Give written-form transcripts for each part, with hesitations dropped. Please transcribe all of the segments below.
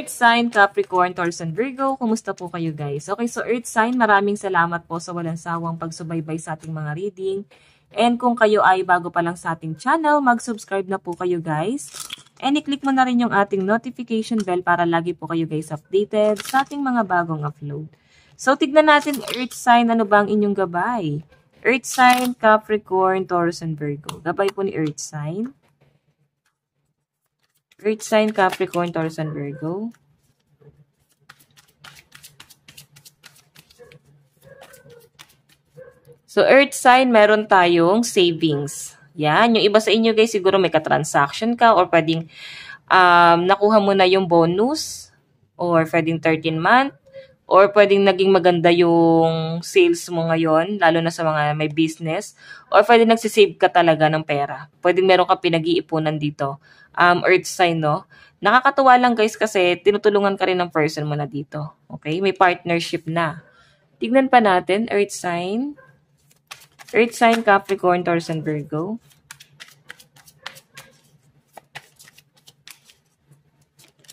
Earth sign, Capricorn, Taurus, and Virgo. Kumusta po kayo guys? Okay, so Earth sign, maraming salamat po sa walang sawang pagsubaybay sa ating mga reading. And kung kayo ay bago pa lang sa ating channel, mag-subscribe na po kayo guys. And i-click mo na rin yung ating notification bell para lagi po kayo guys updated sa ating mga bagong upload. So tignan natin Earth sign, ano ba ang inyong gabay? Earth sign, Capricorn, Taurus, and Virgo. Gabay po ni Earth sign. Earth sign, Capricorn, Taurus, and Virgo. So, Earth sign, meron tayong savings. Yan. Yung iba sa inyo guys, siguro may ka-transaction ka or pwedeng nakuha mo na yung bonus or pwedeng 13-month or pwedeng naging maganda yung sales mo ngayon, lalo na sa mga may business, or pwedeng nagsisave ka talaga ng pera. Pwedeng meron ka pinag-iipunan dito. Earth sign, no? Nakakatuwa lang guys kasi tinutulungan ka rin ng person mo na dito. Okay? May partnership na. Tignan pa natin, Earth sign. Earth sign, Capricorn, Taurus, and Virgo.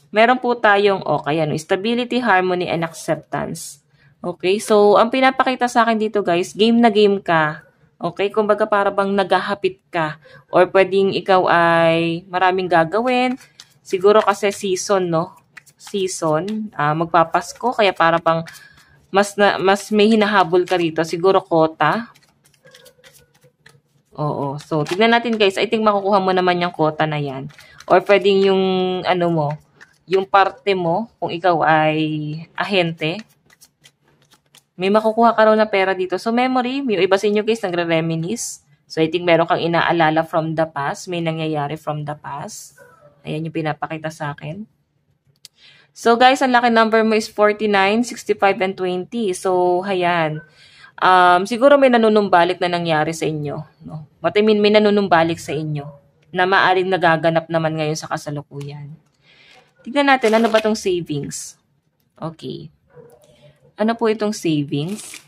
Meron po tayong, okay, stability, harmony, and acceptance. Okay? So, ang pinapakita sa akin dito guys, game na game ka. Okay? Kumbaga para bang naghahapit ka. Or pwedeng ikaw ay maraming gagawin. Siguro kasi season, no? Season. Magpapasko. Kaya para bang mas may hinahabol ka rito. Siguro quota. Oo. So, tignan natin guys. I think makukuha mo naman yung quota na yan. Or pwedeng yung ano mo, yung parte mo, kung ikaw ay ahente. May makukuha ka raw na pera dito. So, memory, yung iba sa inyo guys, nagre-reminisce. So, I think meron kang inaalala from the past. May nangyayari from the past. Ayan yung pinapakita sa akin. So, guys, ang lucky number mo is 49, 65, and 20. So, ayan. Siguro may nanunumbalik na nangyari sa inyo. No? What I mean, may nanunumbalik sa inyo na maaaring nagaganap naman ngayon sa kasalukuyan. Tignan natin, ano ba tong savings? Okay. Ano po itong savings?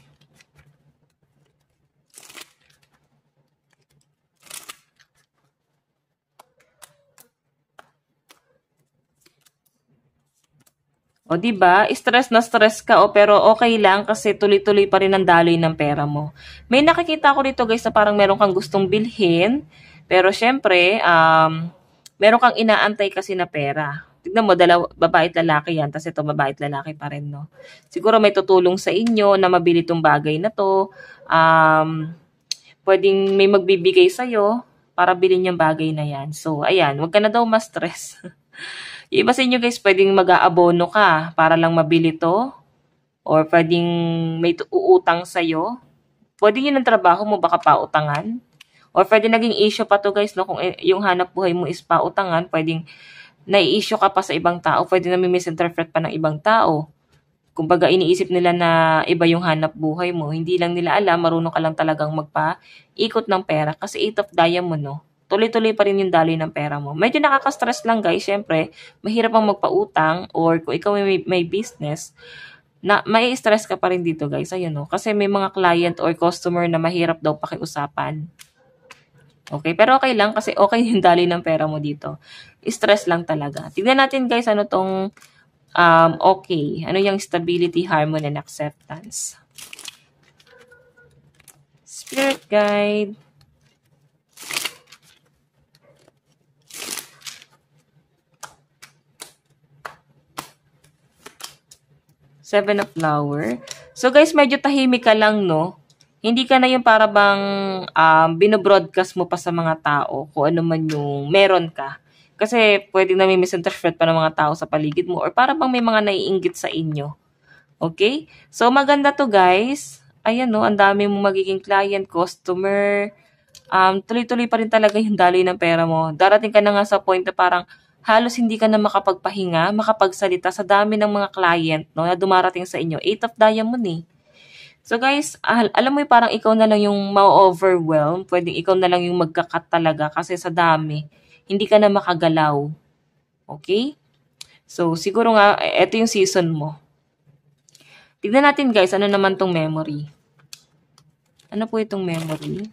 O diba, stress na stress ka pero okay lang kasi tuloy-tuloy pa rin ang daloy ng pera mo. May nakikita ko dito guys na parang meron kang gustong bilhin, pero syempre, meron kang inaantay kasi na pera. Tignan mo, babae at lalaki yan. Tapos ito, babae at lalaki pa rin, no? Siguro may tutulong sa inyo na mabili itong bagay na to. Pwedeng may magbibigay sa'yo para bilhin yung bagay na yan. So, ayan, wag ka na daw ma-stress. Yung iba sa inyo guys, pwedeng mag-aabono ka para lang mabili to. Or pwedeng may uutang sa'yo. Pwedeng yun ang trabaho mo, baka pautangan. Or pwede naging issue pa to guys, no? Kung yung hanap buhay mo is pautangan, pwedeng nai-issue ka pa sa ibang tao, pwede na may misinterpret pa ng ibang tao. Kumbaga iniisip nila na iba yung hanap buhay mo. Hindi lang nila alam, marunong ka lang talagang magpa-ikot ng pera. Kasi 8 of diamond, no? Tuloy-tuloy pa rin yung daloy ng pera mo. Medyo nakaka-stress lang guys, syempre. Mahirap ang magpautang or kung ikaw may business, na may stress ka pa rin dito guys. Ayun, no? Kasi may mga client or customer na mahirap daw pakiusapan. Okay, pero okay lang kasi okay yung daloy ng pera mo dito. Stress lang talaga. Tignan natin guys, ano tong okay. Ano yung stability, harmony, and acceptance. Spirit guide. Seven of flower. So guys, medyo tahimik ka lang, no? Hindi ka na yung para bang binobroadcast mo pa sa mga tao kung ano man yung meron ka. Kasi pwedeng na may misinterpret pa ng mga tao sa paligid mo or para bang may mga naiinggit sa inyo. Okay? So maganda to guys. Ayan no, ang dami mong magiging client, customer. Tuloy-tuloy pa rin talaga yung daloy ng pera mo. Darating ka na nga sa point na parang halos hindi ka na makapagpahinga, makapagsalita sa dami ng mga client no, na dumarating sa inyo. 8 of diamond eh. So guys, alam mo yung parang ikaw na lang yung ma-overwhelm. Pwedeng ikaw na lang yung magkakat talaga kasi sa dami. Hindi ka na makagalaw. Okay? So siguro nga, ito yung season mo. Tignan natin guys, ano naman tong memory. Ano po itong memory?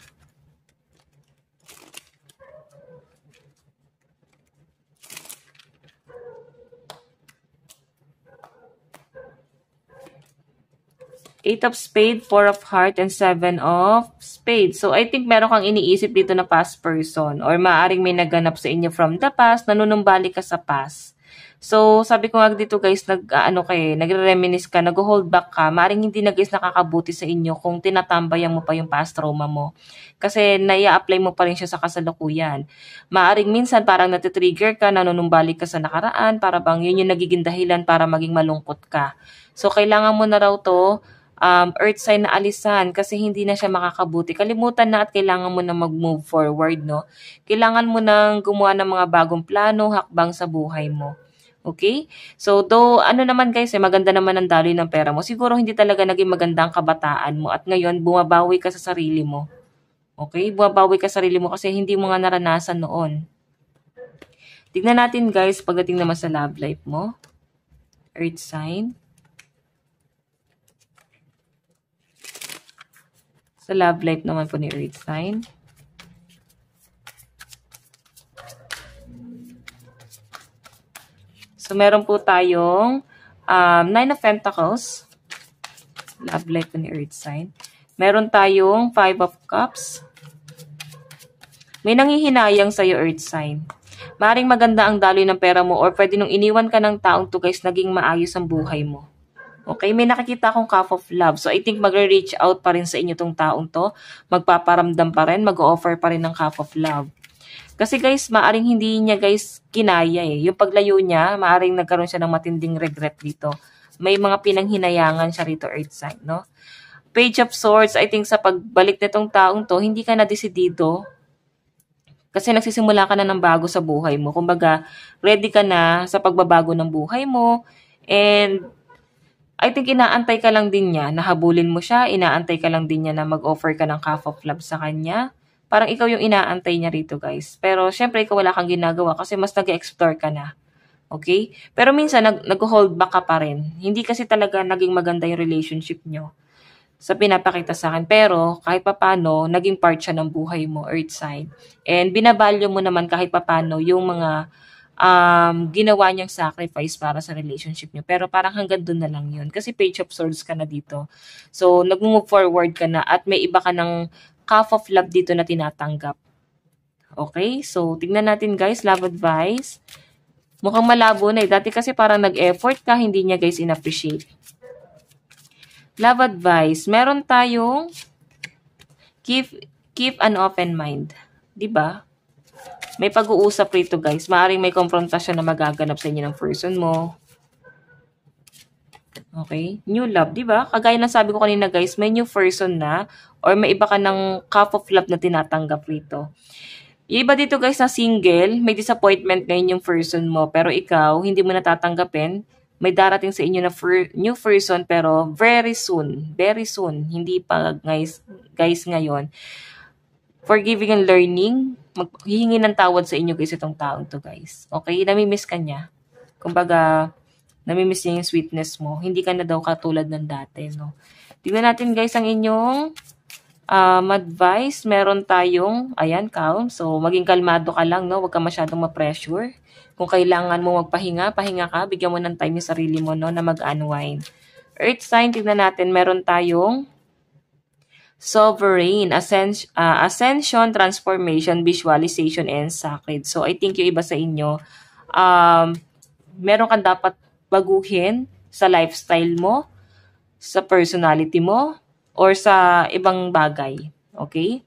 8 of spade, 4 of heart, and 7 of spade. So, I think meron kang iniisip dito na past person or maaaring may naganap sa inyo from the past, nanunumbalik ka sa past. So, sabi ko nga dito guys, nagre-reminisce ka, nag-hold back ka, maaaring hindi na guys nakakabuti sa inyo kung tinatambayan mo pa yung past trauma mo. Kasi nai-apply mo pa rin siya sa kasalukuyan. Maaaring minsan parang natitrigger ka, nanunumbalik ka sa nakaraan, para bang yun yung nagiging dahilan para maging malungkot ka. So, kailangan mo na raw to earth sign na alisan kasi hindi na siya makakabuti. Kalimutan na at kailangan mo na mag-move forward, no? Kailangan mo nang gumawa ng mga bagong plano, hakbang sa buhay mo. Okay? So, though, ano naman guys, maganda naman ang daloy ng pera mo. Siguro hindi talaga naging maganda ang kabataan mo at ngayon, bumabawi ka sa sarili mo. Okay? Bumabawi ka sa sarili mo kasi hindi mo nga naranasan noon. Tignan natin guys, pagdating naman sa love life mo. Earth sign. Sa love life naman po ni Earth sign. So, meron po tayong 9 of Pentacles. Love life po ni Earth sign. Meron tayong 5 of Cups. May nanghihinayang sa'yo, Earth sign. Maring maganda ang daloy ng pera mo or pwede nung iniwan ka ng taong to guys, naging maayos ang buhay mo. Okay, may nakikita akong cup of love. So, I think magre-reach out pa rin sa inyo tong taong to. Magpaparamdam pa rin, mag-offer pa rin ng cup of love. Kasi guys, maaring hindi niya guys kinaya eh. Yung paglayo niya, maaring nagkaroon siya ng matinding regret dito. May mga pinanghinayangan siya rito, Earth sign, no? Page of Swords, I think sa pagbalik nitong taong to, hindi ka na desidido. Kasi nagsisimula ka na ng bago sa buhay mo. Kumbaga, ready ka na sa pagbabago ng buhay mo. And I think inaantay ka lang din niya, nahabulin mo siya, inaantay ka lang din niya na mag-offer ka ng cup of love sa kanya. Parang ikaw yung inaantay niya rito guys. Pero syempre ikaw wala kang ginagawa kasi mas nag-explore ka na. Okay? Pero minsan nag-hold back ka pa rin. Hindi kasi talaga naging maganda yung relationship nyo sa pinapakita sa akin. Pero kahit papano, naging part siya ng buhay mo, Earth sign. And binavalue mo naman kahit papano yung mga ginawa niyang sacrifice para sa relationship niyo. Pero parang hanggang doon na lang yun. Kasi Page of Swords ka na dito. So, nag-move forward ka na at may iba ka ng cup of love dito na tinatanggap. Okay? So, tignan natin guys, love advice. Mukhang malabo na eh. Dati kasi parang nag-effort ka, hindi niya guys in-appreciate. Love advice. Meron tayong keep an open mind. Diba? May pag-uusap rito guys. Maaring may konfrontasyon na magaganap sa inyo ng person mo. Okay? New love, di ba? Kagaya ng sabi ko kanina guys, may new person na or may iba ka ng cup of love na tinatanggap rito. Yung iba dito guys na single, may disappointment ngayon yung person mo pero ikaw, hindi mo natatanggapin. May darating sa inyo na new person pero very soon, hindi pa guys ngayon. Forgiving and learning, maghihingi ng tawad sa inyo guys itong taong to guys. Okay? Namimiss ka niya. Kumbaga, namimiss niya yung sweetness mo. Hindi ka na daw katulad ng dati, no? Tignan natin guys ang inyong advice. Meron tayong, ayan, calm. So, maging kalmado ka lang, no? Huwag ka masyadong ma-pressure. Kung kailangan mo magpahinga, pahinga ka. Bigyan mo ng time yung sarili mo, no? Na mag-unwind. Earth sign, tignan natin. Meron tayong sovereign, ascension, transformation, visualization, and sacred. So, I think yung iba sa inyo, meron kang dapat baguhin sa lifestyle mo, sa personality mo, or sa ibang bagay. Okay?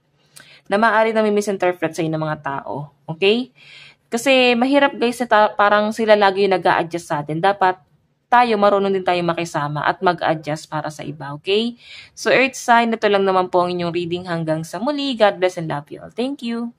Na maaari na may misinterpret sa inyo ng mga tao. Okay? Kasi mahirap guys, parang sila lagi yung nag-a-adjust sa atin. Dapat tayo, marunong din tayo makisama at mag-adjust para sa iba. Okay? So, Earth sign, ito lang naman po ang inyong reading hanggang sa muli. God bless and love you all. Thank you.